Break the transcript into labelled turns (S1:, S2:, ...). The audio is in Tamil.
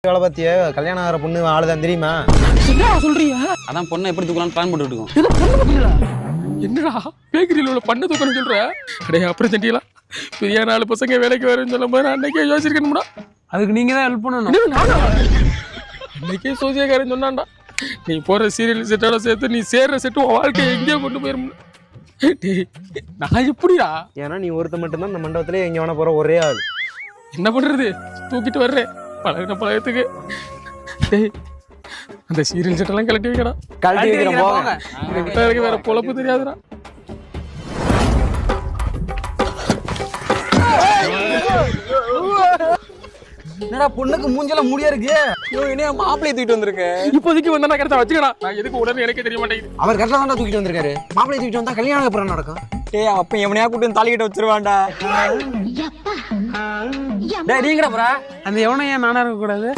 S1: வேலை பார்த்திய கல்யாணம் ஆகிற பொண்ணு ஆளுதான் தெரியுமா?
S2: என்ன சொல்றீங்க?
S3: அதான் பொண்ணை எப்படி தூக்கலாம்னு பிளான் போட்டுட்டு இருக்கோம்.
S2: ஏதோ பொண்ணு பாத்தீங்களா? என்னடா பேக்கரியில் உள்ள பண்ண தூக்கணும் சொல்ற? அடே அப்புறம் செஞ்சிக்கலாம். பெரிய 4 பசங்க வேலைக்கு வரும்னு சொல்லும் போது அன்னைக்கே யோசிச்சிருக்கணும்டா.
S4: அதுக்கு நீங்க தான் ஹெல்ப் பண்ணணும்.
S2: அன்னைக்கே சோசியக்காரன் சொன்னான்டா, நீ போற சீரியல் செட்டோட சேர்த்து நீ சேர்ற செட்டு உன் வாழ்க்கையை எங்கேயோ கொண்டு போயிரும். நான் எப்படிடா?
S1: ஏன்னா நீ ஒருத்த மட்டும்தான் இந்த மண்டபத்திலே எங்க வேணா போற ஒரே ஆள்.
S2: என்ன பண்றது? தூக்கிட்டு வர்றேன் பழகின பழகத்துக்கு. டேய் அந்த சீரியல் செட்டெல்லாம் கழட்டி வைக்கடா.
S1: கழட்டி வைக்கிறேன் போங்க.
S2: எனக்கு வேற பொழப்பு தெரியாதுடா.
S4: என்னடா பொண்ணுக்கு மூஞ்சல முடியா இருக்கு.
S3: என்னையா மாப்பிள்ளையை தூக்கிட்டு வந்திருக்கேன்.
S2: இப்போதைக்கு வந்தா நான் கரெக்டா வச்சுக்கடா. நான் எதுக்கு உடனே எனக்கே தெரிய மாட்டேங்குது.
S4: அவர் கரெக்டா தான் தூக்கிட்டு வந்திருக்காரு. மாப்பிள்ளை தூக்கிட்டு வந்தா கல்யாணம் அப்புறம் நடக்கும்.
S3: டேய் அப்ப எவனையா கூட்டு தாலிக்கிட்ட வச்சிருவான்டா.
S4: டேய் நீங்கடா ப்ரோ. அந்த எவனையும் நானா இருக்க கூடாது.